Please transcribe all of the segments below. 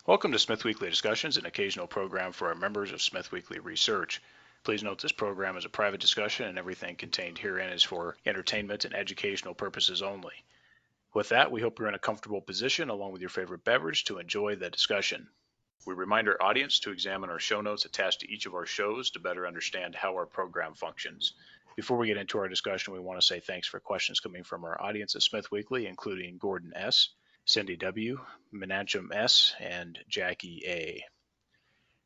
Welcome to SmithWeekly Discussions, an occasional program for our members of SmithWeekly Research. Please note this program is a private discussion and everything contained herein is for entertainment and educational purposes only. With that, we hope you're in a comfortable position along with your favorite beverage to enjoy the discussion. We remind our audience to examine our show notes attached to each of our shows to better understand how our program functions. Before we get into our discussion, we want to say thanks for questions coming from our audience at SmithWeekly, including Gordon S., Cindy W., Menachem S., and Jackie A.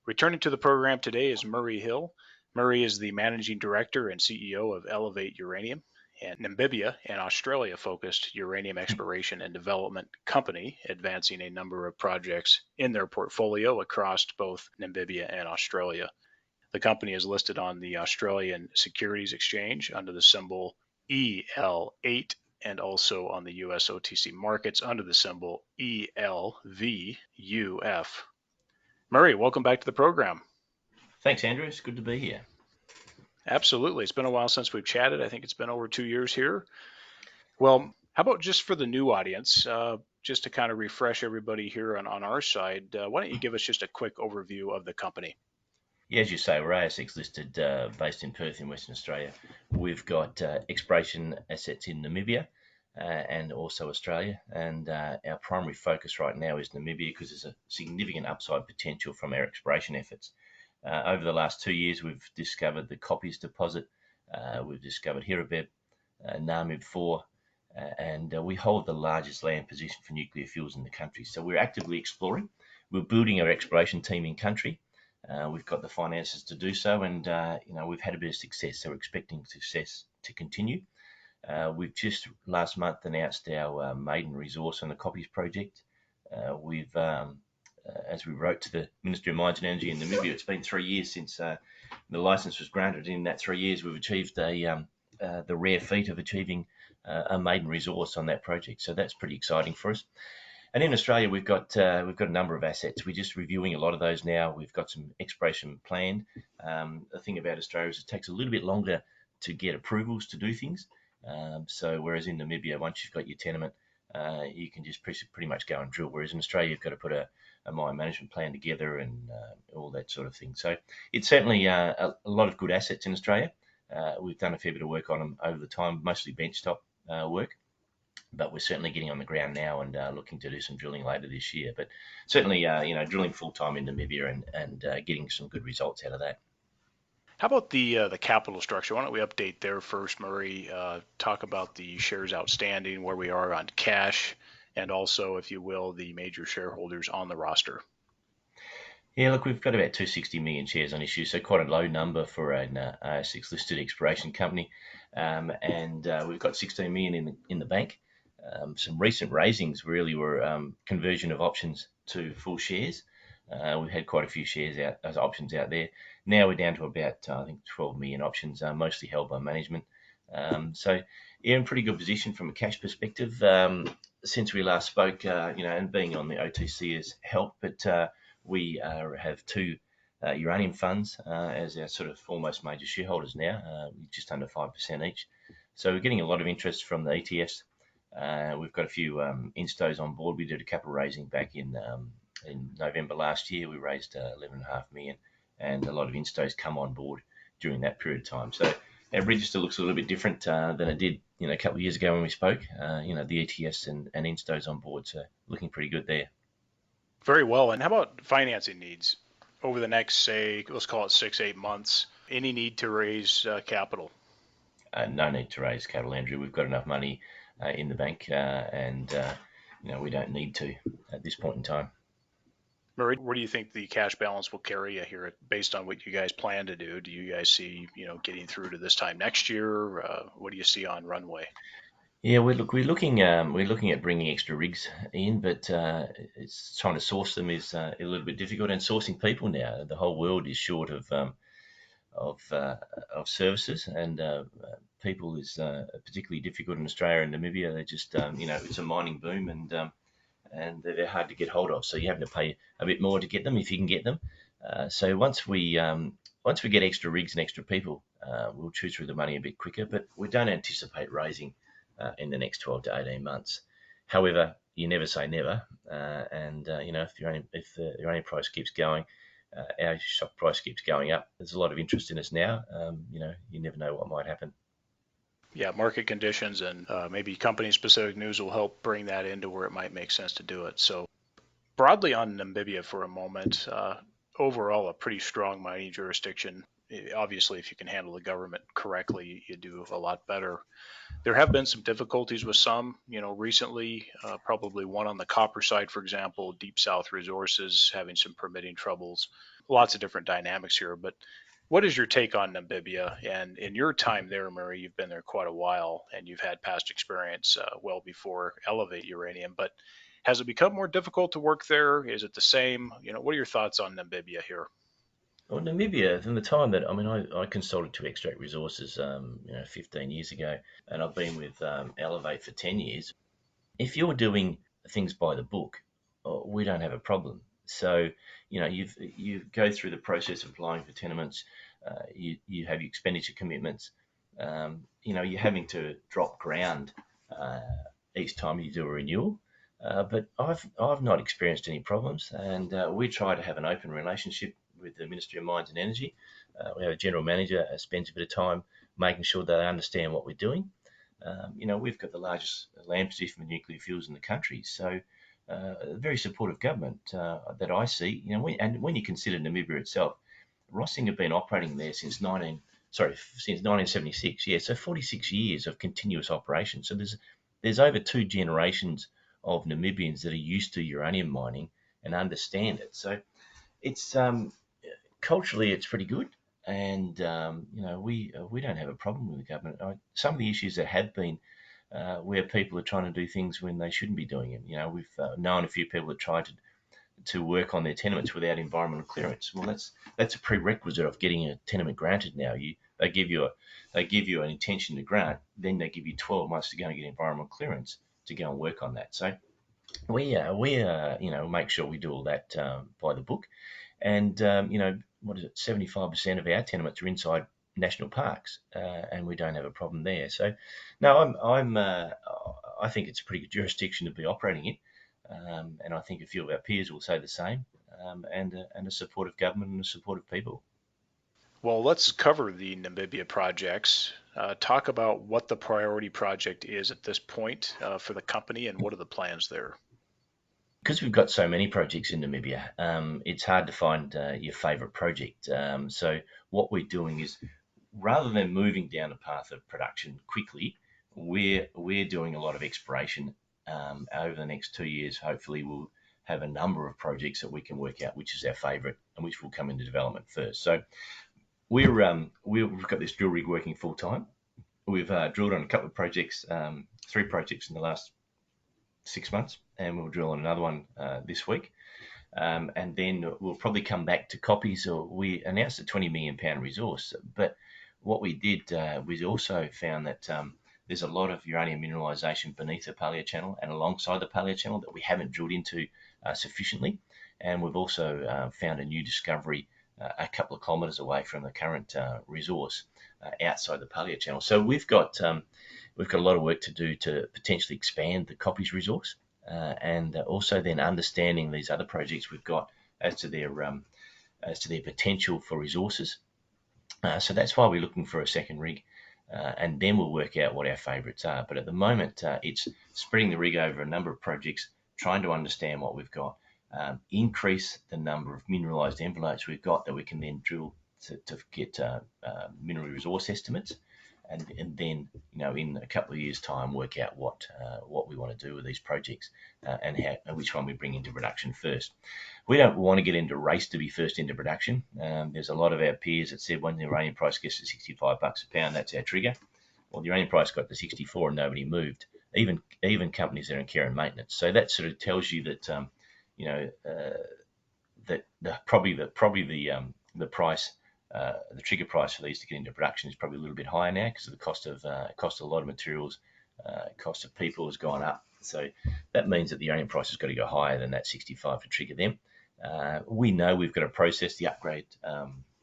Returning to the program today is Murray Hill. Murray is the managing director and CEO of Elevate Uranium, and Namibia and Australia focused uranium exploration and development company, advancing a number of projects in their portfolio across both Namibia and Australia. The company is listed on the Australian Securities Exchange under the symbol EL8 and also on the US OTC markets under the symbol ELVUF. Murray, welcome back to the program. Thanks, Andrew. It's good to be here. Absolutely. It's been a while since we've chatted. I think it's been over 2 years here. Well, how about just for the new audience, just to kind of refresh everybody here on our side, why don't you give us just a quick overview of the company? Yeah, as you say, we're ASX listed, based in Perth in Western Australia. We've got exploration assets in Namibia and also Australia. And our primary focus right now is Namibia because there's a significant upside potential from our exploration efforts. Over the last 2 years, we've discovered the Copies deposit. We've discovered Hirabeb, Namib 4, and we hold the largest land position for nuclear fuels in the country. So we're actively exploring. We're building our exploration team in country. We've got the finances to do so, and we've had a bit of success, so we're expecting success to continue. We've just last month announced our maiden resource on the Copies project. As we wrote to the Ministry of Mines and Energy in Namibia, it's been 3 years since the licence was granted. In that 3 years, we've achieved the rare feat of achieving a maiden resource on that project, so that's pretty exciting for us. And in Australia, we've got a number of assets. We're just reviewing a lot of those now. We've got some exploration planned. The thing about Australia is it takes a little bit longer to get approvals to do things. So whereas in Namibia, once you've got your tenement, you can just pretty much go and drill. Whereas in Australia, you've got to put a mine management plan together and all that sort of thing. So it's certainly a lot of good assets in Australia. We've done a fair bit of work on them over the time, mostly benchtop work. But we're certainly getting on the ground now and looking to do some drilling later this year. But certainly, drilling full time in Namibia and getting some good results out of that. How about the capital structure? Why don't we update there first, Murray? Talk about the shares outstanding, where we are on cash, and also, if you will, the major shareholders on the roster. Yeah, look, we've got about 260 million shares on issue, so quite a low number for an ASX listed exploration company. And we've got 16 million in the bank. Some recent raisings really were conversion of options to full shares. We've had quite a few shares out as options out there. Now we're down to about, I think, 12 million options, mostly held by management. So yeah, in pretty good position from a cash perspective. Since we last spoke, and being on the OTC has helped, but we have two uranium funds as our sort of foremost major shareholders now, just under 5% each. So we're getting a lot of interest from the ETFs. We've got a few instos on board. We did a capital raising back in November last year. We raised 11.5 million, and a lot of instos come on board during that period of time. So our register looks a little bit different than it did, a couple of years ago when we spoke. The ETFs and instos on board, so looking pretty good there. Very well. And how about financing needs over the next, say, let's call it 6-8 months? Any need to raise capital? No need to raise capital, Andrew. We've got enough money in the bank, and we don't need to at this point in time. Murray, where do you think the cash balance will carry you here based on what you guys plan to do? Do you guys see, getting through to this time next year? What do you see on runway? Yeah, we're looking at bringing extra rigs in, but it's trying to source them is a little bit difficult, and sourcing people now. The whole world is short of services, and people is particularly difficult in Australia and Namibia. They're just it's a mining boom, and they're hard to get hold of. So you have to pay a bit more to get them if you can get them. So once we get extra rigs and extra people, we'll chew through the money a bit quicker. But we don't anticipate raising in the next 12 to 18 months. However, you never say never. If the uranium price keeps going, our stock price keeps going up. There's a lot of interest in us now. You never know what might happen. Yeah, market conditions and maybe company-specific news will help bring that into where it might make sense to do it. So broadly on Namibia for a moment, overall a pretty strong mining jurisdiction. Obviously, if you can handle the government correctly, you do a lot better. There have been some difficulties with some, recently, probably one on the copper side, for example, Deep South Resources having some permitting troubles. Lots of different dynamics here, but what is your take on Namibia? And in your time there, Murray, you've been there quite a while and you've had past experience well before Elevate Uranium, but has it become more difficult to work there? Is it the same? What are your thoughts on Namibia here? Well, Namibia, from the time that I consulted to Extract Resources, 15 years ago, and I've been with Elevate for 10 years. If you're doing things by the book, we don't have a problem. So, you go through the process of applying for tenements. You have your expenditure commitments. You're having to drop ground each time you do a renewal. But I've not experienced any problems, and we try to have an open relationship with the Ministry of Mines and Energy. We have a general manager who spends a bit of time making sure that they understand what we're doing. We've got the largest land position for nuclear fuels in the country, so a very supportive government that I see. When you consider Namibia itself, Rossing have been operating there since 1976. Yeah, so 46 years of continuous operation. So there's over 2 generations of Namibians that are used to uranium mining and understand it. So it's culturally it's pretty good, and we don't have a problem with the government. Some of the issues that have been where people are trying to do things when they shouldn't be doing it. We've known a few people that tried to work on their tenements without environmental clearance. Well, that's a prerequisite of getting a tenement granted now. They give you an intention to grant, then they give you 12 months to go and get environmental clearance to go and work on that. So we make sure we do all that by the book, and what is it? 75% of our tenements are inside national parks, and we don't have a problem there. So, no, I think it's a pretty good jurisdiction to be operating in, and I think a few of our peers will say the same, and a supportive government and a supportive people. Well, let's cover the Namibia projects. Talk about what the priority project is at this point for the company and what are the plans there. Because we've got so many projects in Namibia, it's hard to find your favourite project. So what we're doing is, rather than moving down the path of production quickly, we're doing a lot of exploration over the next 2 years. Hopefully, we'll have a number of projects that we can work out which is our favourite and which will come into development first. So we've got this drill rig working full time. We've drilled on a couple of projects, 3 projects in the last 6 months, and we'll drill on another one this week. And then we'll probably come back to copies. Or we announced a 20 million pound resource, but what we did we also found that there's a lot of uranium mineralisation beneath the paleochannel and alongside the paleochannel that we haven't drilled into sufficiently. And we've also found a new discovery a couple of kilometres away from the current resource outside the paleochannel. So we've got a lot of work to do to potentially expand the copies resource, and also then understanding these other projects we've got as to their potential for resources. So that's why we're looking for a second rig, and then we'll work out what our favourites are. But at the moment, it's spreading the rig over a number of projects, trying to understand what we've got, increase the number of mineralised envelopes we've got that we can then drill to get mineral resource estimates, and then in a couple of years' time work out what we want to do with these projects, and which one we bring into production first. We don't want to get into a race to be first into production. There's a lot of our peers that said when the uranium price gets to $65 a pound, that's our trigger. Well, the uranium price got to 64 and nobody moved, even companies that are in care and maintenance. So that sort of tells you that probably the price. The trigger price for these to get into production is probably a little bit higher now because of the cost of a lot of materials, cost of people has gone up. So that means that the uranium price has got to go higher than that 65 to trigger them. We know we've got to process the upgrade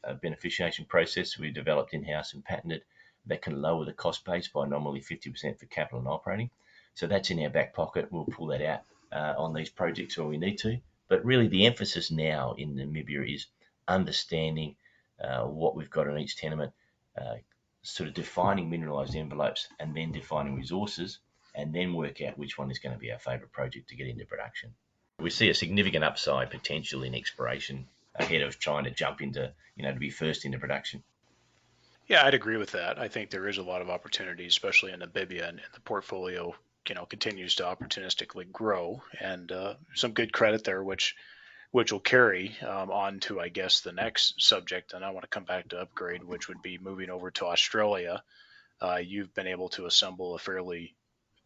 beneficiation process we developed in-house and patented that can lower the cost base by normally 50% for capital and operating. So that's in our back pocket. We'll pull that out on these projects where we need to. But really, the emphasis now in Namibia is understanding what we've got in each tenement, sort of defining mineralised envelopes, and then defining resources, and then work out which one is going to be our favourite project to get into production. We see a significant upside potential in exploration ahead of trying to jump into, to be first into production. Yeah, I'd agree with that. I think there is a lot of opportunity, especially in Namibia, and the portfolio, continues to opportunistically grow, and some good credit there, which will carry on to, I guess, the next subject. And I want to come back to upgrade, which would be moving over to Australia. You've been able to assemble a fairly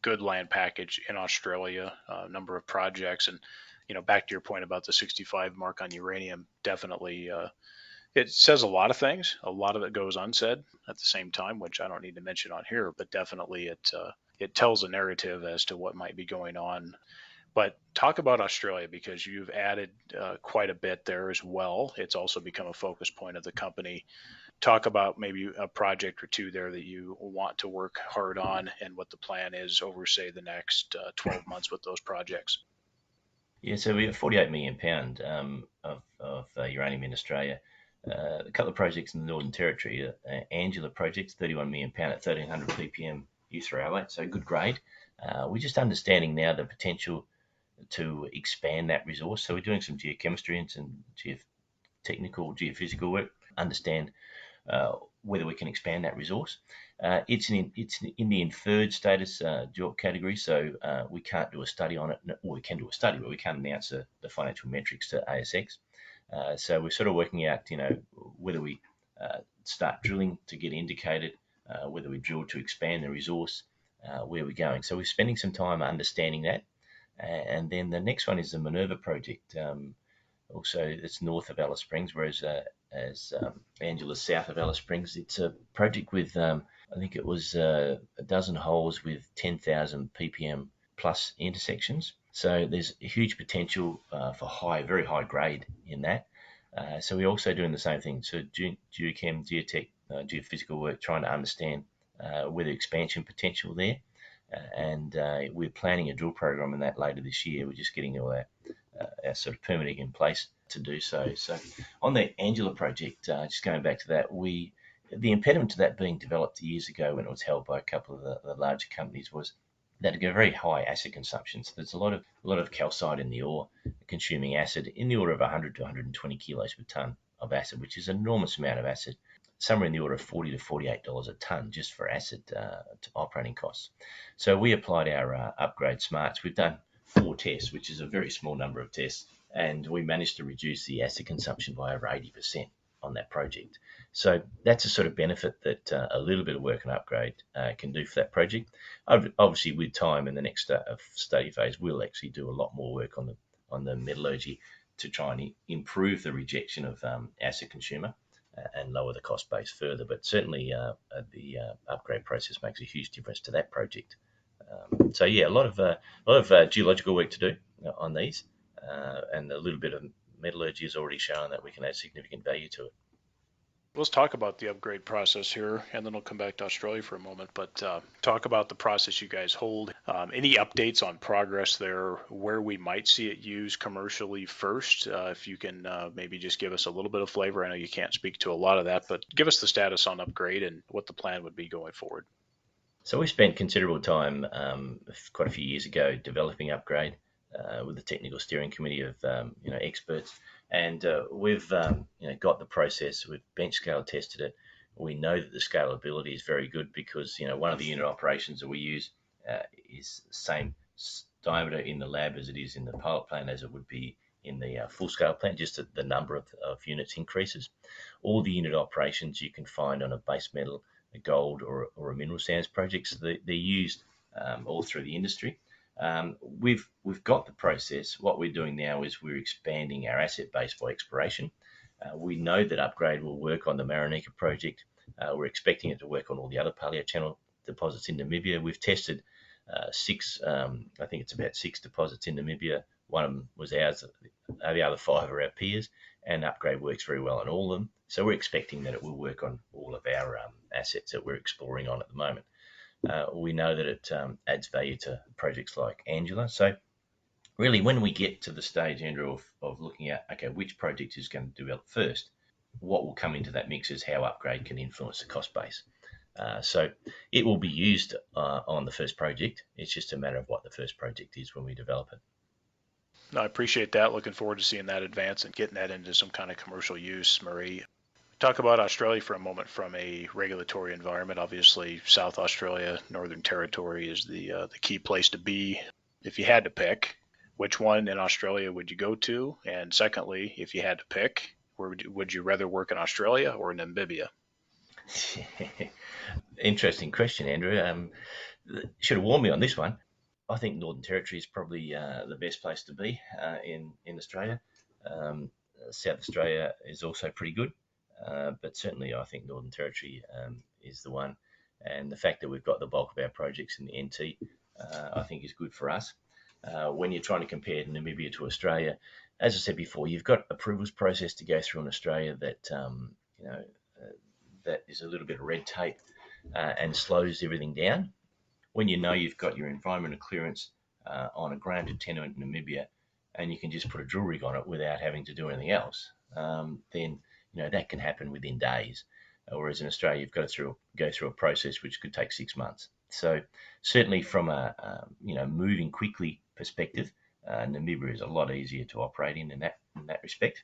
good land package in Australia, a number of projects, and back to your point about the 65 mark on uranium, definitely. It says a lot of things. A lot of it goes unsaid at the same time, which I don't need to mention on here, but definitely it tells a narrative as to what might be going on. But talk about Australia, because you've added quite a bit there as well. It's also become a focus point of the company. Talk about maybe a project or two there that you want to work hard on, and what the plan is over, say, the next 12 months with those projects. Yeah, so we have 48 million pound of uranium in Australia. A couple of projects in the Northern Territory, Angela projects, 31 million pound at 1300 ppm U3O8, so good grade. We're just understanding now the potential to expand that resource. So we're doing some geochemistry and some geotechnical, geophysical work, understand whether we can expand that resource. It's in the inferred status JORC category, so we can't do a study on it. Or we can do a study, but we can't announce the financial metrics to ASX. So we're sort of working out, whether we start drilling to get indicated, whether we drill to expand the resource, where we're going. So we're spending some time understanding that. And then the next one is the Minerva project. Also, it's north of Alice Springs, whereas Angela's south of Alice Springs. It's a project with, I think it was a dozen holes with 10,000 ppm plus intersections. So there's a huge potential for very high grade in that. So we're also doing the same thing. So geochem, geotech, geophysical work, trying to understand whether expansion potential there. And we're planning a drill program in that later this year. We're just getting all our sort of permitting in place to do so. So on the Angela project, just going back to that, the impediment to that being developed years ago when it was held by a couple of the larger companies was that it got very high acid consumption. So there's a lot of calcite in the ore, consuming acid in the order of 100 to 120 kilos per tonne of acid, which is an enormous amount of acid, somewhere in the order of $40 to $48 a tonne just for acid operating costs. So we applied our upgrade smarts. We've done 4 tests, which is a very small number of tests, and we managed to reduce the acid consumption by over 80% on that project. So that's a sort of benefit that a little bit of work and upgrade can do for that project. Obviously, with time in the next study phase, we'll actually do a lot more work on the metallurgy to try and improve the rejection of acid consumer and lower the cost base further. But certainly, the upgrade process makes a huge difference to that project. So yeah, a lot of geological work to do on these, and a little bit of metallurgy has already shown that we can add significant value to it. Let's talk about the upgrade process here, and then we'll come back to Australia for a moment. But talk about the process you guys hold. Any updates on progress there, where we might see it used commercially first? If you can maybe just give us a little bit of flavor. I know you can't speak to a lot of that, but give us the status on upgrade and what the plan would be going forward. So we spent considerable time quite a few years ago developing upgrade with the technical steering committee of experts, and we've got the process. We've bench scale tested it. We know that the scalability is very good because one of the unit operations that we use is the same diameter in the lab as it is in the pilot plant as it would be in the full scale plant. Just the number of units increases. All the unit operations you can find on a base metal, a gold or a mineral sands project. So they're used all through the industry. We've got the process. What we're doing now is we're expanding our asset base by exploration. We know that upgrade will work on the Marenica project. We're expecting it to work on all the other paleochannel deposits in Namibia. We've tested 6, I think it's about 6 deposits in Namibia. One of them was ours. The other 5 are our peers, and upgrade works very well on all of them. So we're expecting that it will work on all of our assets that we're exploring on at the moment. We know that it adds value to projects like Angela. So really, when we get to the stage, Andrew, of looking at, okay, which project is going to develop first, what will come into that mix is how upgrade can influence the cost base. So it will be used on the first project. It's just a matter of what the first project is when we develop it. No, I appreciate that. Looking forward to seeing that advance and getting that into some kind of commercial use, Marie. Talk about Australia for a moment from a regulatory environment. Obviously, South Australia, Northern Territory is the key place to be. If you had to pick, which one in Australia would you go to? And secondly, if you had to pick, where would you rather work in Australia or Namibia? Interesting question, Andrew. Should have warned me on this one. I think Northern Territory is probably the best place to be in Australia. Um, South Australia is also pretty good, but certainly I think Northern Territory is the one. And the fact that we've got the bulk of our projects in the NT, I think is good for us. When you're trying to compare Namibia to Australia, as I said before, you've got approvals process to go through in Australia that you know that is a little bit of red tape and slows everything down. When you know you've got your environmental clearance on a granted tenement in Namibia, and you can just put a drill rig on it without having to do anything else, then that can happen within days. Whereas in Australia, you've got to go through a process which could take 6 months. So certainly from a moving quickly perspective, Namibia is a lot easier to operate in that respect.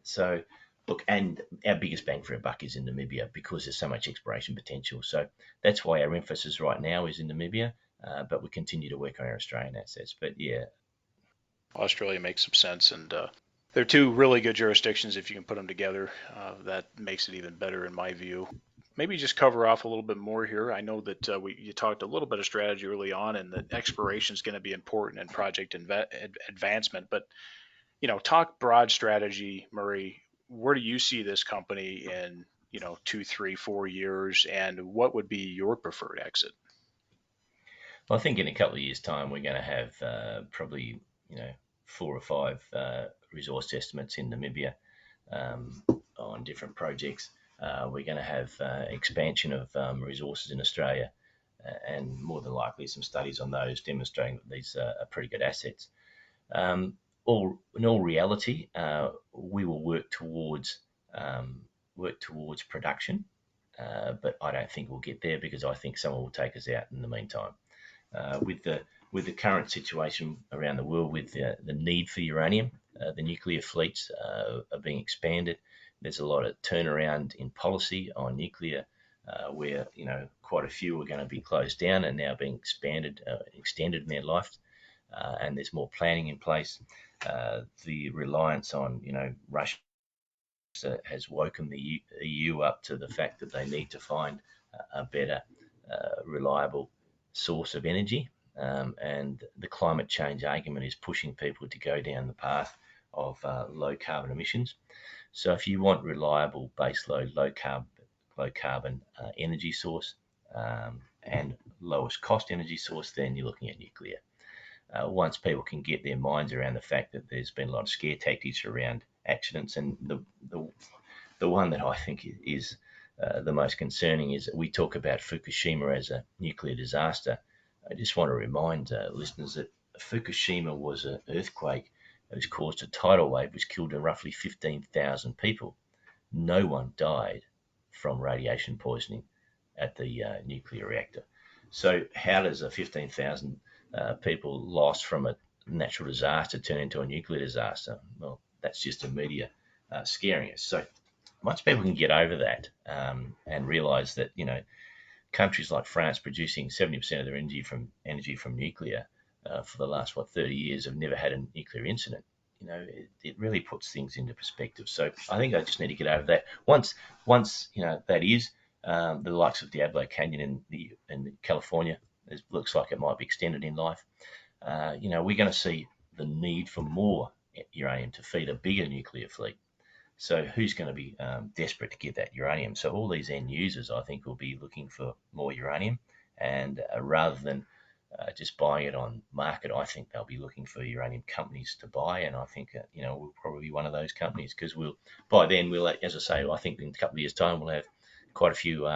So look, and our biggest bang for our buck is in Namibia because there's so much exploration potential. So that's why our emphasis right now is in Namibia, but we continue to work on our Australian assets. But yeah. Australia makes some sense, and they're two really good jurisdictions. If you can put them together, that makes it even better in my view. Maybe just cover off a little bit more here. I know that you talked a little bit of strategy early on, and that exploration is going to be important in project advancement. But talk broad strategy, Murray. Where do you see this company in 2, 3, 4 years, and what would be your preferred exit? Well, I think in a couple of years' time, we're going to have probably 4 or 5 resource estimates in Namibia um, on different projects. We're going to have expansion of resources in Australia, and more than likely some studies on those demonstrating that these are pretty good assets. Um, in all reality, we will work towards production, but I don't think we'll get there because I think someone will take us out in the meantime. With the current situation around the world, with the need for uranium, the nuclear fleets are being expanded. There's a lot of turnaround in policy on nuclear, where quite a few are going to be closed down and now being extended in their life, and there's more planning in place. The reliance on Russia has woken the EU up to the fact that they need to find a better, reliable source of energy. And the climate change argument is pushing people to go down the path of low carbon emissions. So if you want reliable baseload, low carbon energy source, and lowest cost energy source, then you're looking at nuclear. Once people can get their minds around the fact that there's been a lot of scare tactics around accidents, and the one that I think is the most concerning is that we talk about Fukushima as a nuclear disaster. I just want to remind listeners that Fukushima was an earthquake that was caused a tidal wave which killed roughly 15,000 people. No one died from radiation poisoning at the nuclear reactor. So how does a 15,000 people lost from a natural disaster turn into a nuclear disaster? Well, that's just the media scaring us. So once people can get over that, and realise that countries like France producing 70% of their energy from nuclear for the last 30 years have never had a nuclear incident. It really puts things into perspective. So I think I just need to get over that. Once that is the likes of Diablo Canyon in California, it looks like it might be extended in life. We're going to see the need for more uranium to feed a bigger nuclear fleet. So who's going to be desperate to get that uranium? So all these end users, I think, will be looking for more uranium, and rather than just buying it on market, I think they'll be looking for uranium companies to buy, and I think we'll probably be one of those companies because by then, as I say, I think in a couple of years' time we'll have quite a few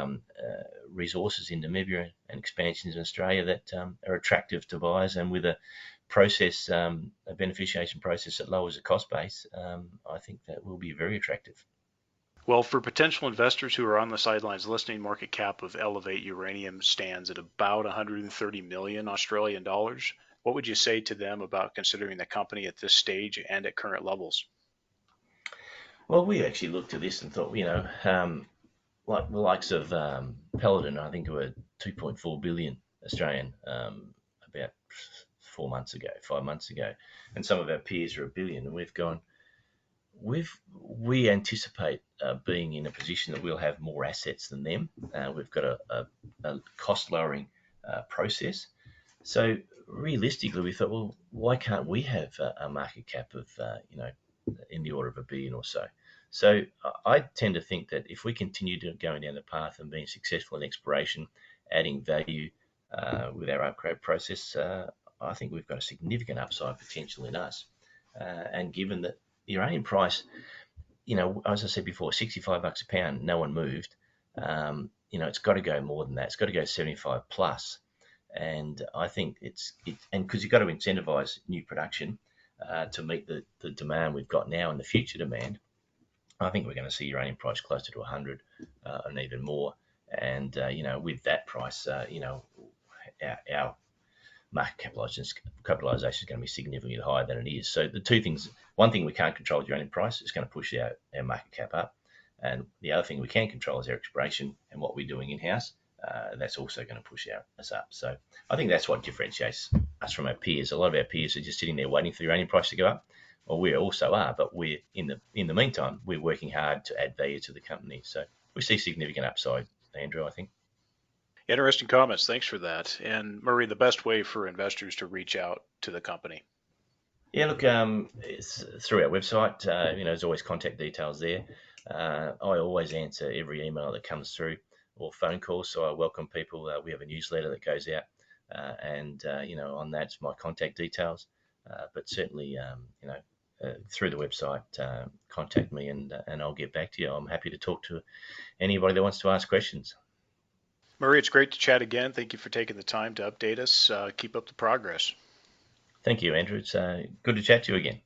resources in Namibia and expansions in Australia that are attractive to buyers, and with a process, a beneficiation process that lowers the cost base, I think that will be very attractive. Well, for potential investors who are on the sidelines listening, market cap of Elevate Uranium stands at about 130 million Australian dollars. What would you say to them about considering the company at this stage and at current levels? Well, we actually looked at this and thought, like the likes of Paladin, I think were 2.4 billion Australian about 4 months ago, 5 months ago, and some of our peers are a billion, and we've gone. We anticipate being in a position that we'll have more assets than them. We've got a cost lowering process. So realistically, we thought, well, why can't we have a market cap of in the order of a billion or so? So I tend to think that if we continue going down the path and being successful in exploration, adding value with our upgrade process, I think we've got a significant upside potential in us. And given that the uranium price, as I said before, $65 a pound, no one moved. It's got to go more than that. It's got to go 75 plus. And I think and because you've got to incentivize new production to meet the demand we've got now and the future demand. I think we're going to see uranium price closer to 100 and even more. And with that price, our market capitalisation is going to be significantly higher than it is. So the two things: one thing we can't control is uranium price; it's going to push our market cap up. And the other thing we can control is our exploration and what we're doing in house. That's also going to push us up. So I think that's what differentiates us from our peers. A lot of our peers are just sitting there waiting for the uranium price to go up. Well, we also are, but we're in the meantime, we're working hard to add value to the company. So we see significant upside, Andrew, I think. Interesting comments. Thanks for that. And Murray, the best way for investors to reach out to the company. Yeah, look, it's through our website. There's always contact details there. I always answer every email that comes through or phone calls, so I welcome people. We have a newsletter that goes out, and on that's my contact details. But certainly, through the website, contact me and I'll get back to you. I'm happy to talk to anybody that wants to ask questions. Murray, it's great to chat again. Thank you for taking the time to update us. Keep up the progress. Thank you, Andrew. It's good to chat to you again.